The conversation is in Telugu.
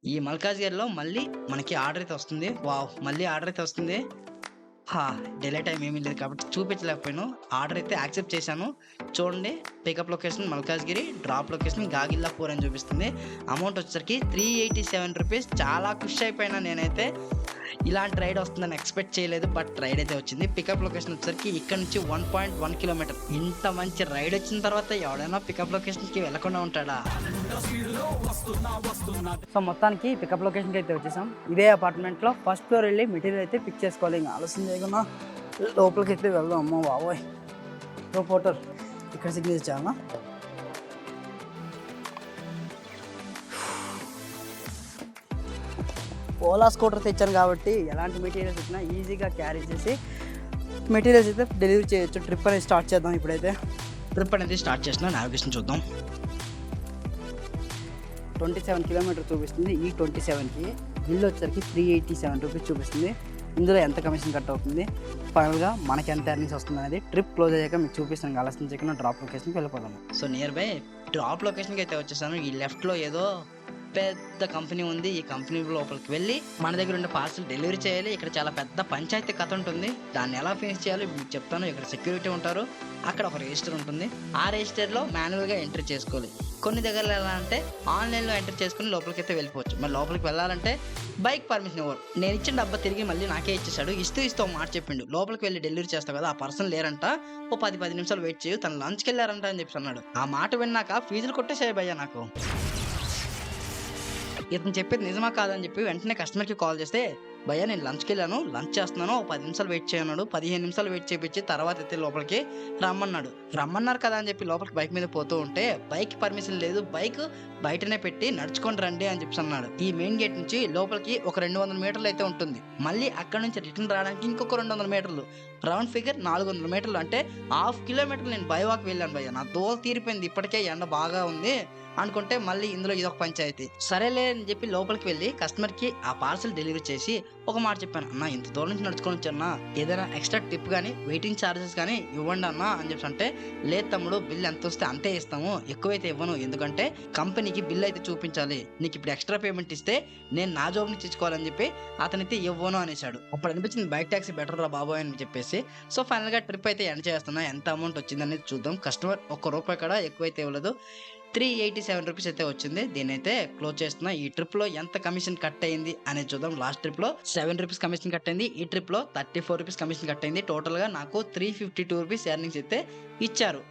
ఈ మల్కాజ్గిరిలో మళ్ళీ మనకి ఆర్డర్ అయితే వస్తుంది. వావ్! మళ్ళీ ఆర్డర్ అయితే వస్తుంది. హా! డిలే టైమ్ ఏమీ లేదు కాబట్టి చూపించలేకపోయాను. ఆర్డర్ అయితే యాక్సెప్ట్ చేశాను. చూడండి, pickup location Malkajgiri, drop location Gagillapur అని చూపిస్తుంది. అమౌంట్ వచ్చేసరికి ₹387. చాలా ఖుషి అయిపోయినా నేనైతే. ఇలాంటి రైడ్ వస్తుందని ఎక్స్‌పెక్ట్ చేయలేదు. బట్ రైడ్ అయితే వచ్చింది. పికప్ లొకేషన్ వచ్చేసరికి ఇక్కడ నుంచి 1.1 కిలోమీటర్. ఇంత మంచి రైడ్ వచ్చిన తర్వాత ఎవడైనా పికప్ లొకేషన్‌కి వెళ్ళకుండా ఉంటాడా? సో మొత్తానికి పికప్ లొకేషన్కి అయితే వచ్చేసాం. ఇదే అపార్ట్మెంట్లో ఫస్ట్ ఫ్లోర్ వెళ్ళి మెటీరియల్ అయితే పిక్ చేసుకోవాలి. ఇంకా ఆలస్యం చేయకుండా లోపలికి అయితే వెళ్దాం. అమ్మ బాబోయ్! పోటర్ ఇక్కడ సిగ్నేచర్ ఇచ్చావా? ఓలా స్కూటర్ తెచ్చాను కాబట్టి ఎలాంటి మెటీరియల్స్ వచ్చినా ఈజీగా క్యారీ చేసి మెటీరియల్స్ అయితే డెలివరీ చేయొచ్చు. ట్రిప్ అనేది స్టార్ట్ చేద్దాం. ఇప్పుడైతే ట్రిప్ అనేది స్టార్ట్ చేసిన నావిగేషన్ చూద్దాం. 27 కిలోమీటర్ చూపిస్తుంది. ఈ 27కి బిల్ వచ్చేసరికి ₹387 చూపిస్తుంది. ఇందులో ఎంత కమిషన్ కట్ అవుతుంది, ఫైనల్గా మనకి ఎంత ఎర్నింగ్స్ వస్తుంది అనేది ట్రిప్ క్లోజ్ అయ్యాక మీకు చూపిస్తాను. ఆలస్యం చేయకుండా డ్రాప్ లొకేషన్కి వెళ్ళిపోదాము. సో నియర్ బై డ్రాప్ లొకేషన్కి అయితే వచ్చేసాను. ఈ లెఫ్ట్లో ఏదో పెద్ద కంపెనీ ఉంది. ఈ కంపెనీ లోపలికి వెళ్ళి మన దగ్గర ఉండే పార్సల్ డెలివరీ చేయాలి. ఇక్కడ చాలా పెద్ద పంచాయతీ కథ ఉంటుంది. దాన్ని ఎలా ఫినిష్ చేయాలో మీకు చెప్తాను. ఇక్కడ సెక్యూరిటీ ఉంటారు, అక్కడ ఒక రిజిస్టర్ ఉంటుంది. ఆ రిజిస్టర్లో మాన్యువల్గా ఎంట్రీ చేసుకోవాలి. కొన్ని దగ్గరలో ఎలా అంటే ఆన్లైన్లో ఎంటర్ చేసుకుని లోపలికి అయితే వెళ్ళిపోవచ్చు. మరి లోపలికి వెళ్ళాలంటే బైక్ పర్మిషన్ ఇవ్వరు. నేను ఇచ్చిన డబ్బా తిరిగి మళ్ళీ నాకే ఇచ్చేసాడు. ఇస్తూ ఒక మాట చెప్పిండు, లోపలికి వెళ్ళి డెలివరీ చేస్తావు కదా, ఆ పర్సన్ లేరంట, ఓ 10 నిమిషాలు వెయిట్ చేయు, తను లంచ్కి వెళ్ళారంట అని చెప్పి అన్నాడు. ఆ మాట విన్నాక ఫీజులు కొట్టేసాయి భయ్యా నాకు. ఇతను చెప్పేది నిజమా కాదని చెప్పి వెంటనే కస్టమర్కి కాల్ చేస్తే, భయ్యా నేను లంచ్కి వెళ్ళాను, లంచ్ చేస్తున్నాను, ఒక 10 నిమిషాలు వెయిట్ చేయన్నాడు. 15 నిమిషాలు వెయిట్ చేయించి తర్వాత అయితే లోపలికి రమ్మన్నాడు. రమ్మన్నారు కదా అని చెప్పి లోపలికి బైక్ మీద పోతూ ఉంటే బైక్ పర్మిషన్ లేదు, బైక్ బయటనే పెట్టి నడుచుకొని రండి అని చెప్పి అన్నాడు. ఈ మెయిన్ గేట్ నుంచి లోపలికి ఒక 200 మీటర్లు అయితే ఉంటుంది. మళ్ళీ అక్కడ నుంచి రిటర్న్ రావడానికి ఇంకొక 200 మీటర్లు, రౌండ్ ఫిగర్ 400 మీటర్లు. అంటే హాఫ్ కిలోమీటర్ నేను బై వాక్ వెళ్ళాను భయ్య. నా దోల తీరిపోయింది. ఇప్పటికే ఎండ బాగా ఉంది అనుకుంటే మళ్ళీ ఇందులో ఇదొక పంచాయతీ. సరేలే అని చెప్పి లోపలికి వెళ్ళి కస్టమర్కి ఆ పార్సల్ డెలివరీ చేసి ఒక మాట చెప్పాను, అన్న ఇంత దూరం నుంచి నడుచుకొని వచ్చాను, ఏదైనా ఎక్స్ట్రా టిప్ కానీ వెయిటింగ్ ఛార్జెస్ కానీ ఇవ్వండి అన్న అని చెప్పి అంటే, లేదు తమ్ముడు, బిల్ ఎంత వస్తే అంతే ఇస్తాము, ఎక్కువైతే ఇవ్వను, ఎందుకంటే కంపెనీకి బిల్ అయితే చూపించాలి, నీకు ఇప్పుడు ఎక్స్ట్రా పేమెంట్ ఇస్తే నేను నా జాబ్ నుంచి ఇచ్చుకోవాలని చెప్పి అతనైతే ఇవ్వను అనేసాడు. అప్పుడు అనిపించింది బైక్ ట్యాక్సీ బెటర్ రా బాబోయ్ అని చెప్పేసి. సో ఫైనల్గా ట్రిప్ అయితే ఎండ్ చేస్తున్నా. ఎంత అమౌంట్ వచ్చింది అనేది చూద్దాం. కస్టమర్ ₹1 కూడా ఎక్కువైతే ఇవ్వలేదు, ₹387 అయితే వచ్చింది. దీని అయితే క్లోజ్ చేస్తున్నా. ఈ ట్రిప్ లో ఎంత కమిషన్ కట్ అయింది అనేది చూద్దాం. లాస్ట్ ట్రిప్ లో ₹7 కమిషన్ కట్ అయింది. ఈ ట్రిప్ లో ₹34 కమిషన్ కట్ అయింది. టోటల్ గా నాకు ₹352 ఎర్నింగ్స్ అయితే ఇచ్చారు.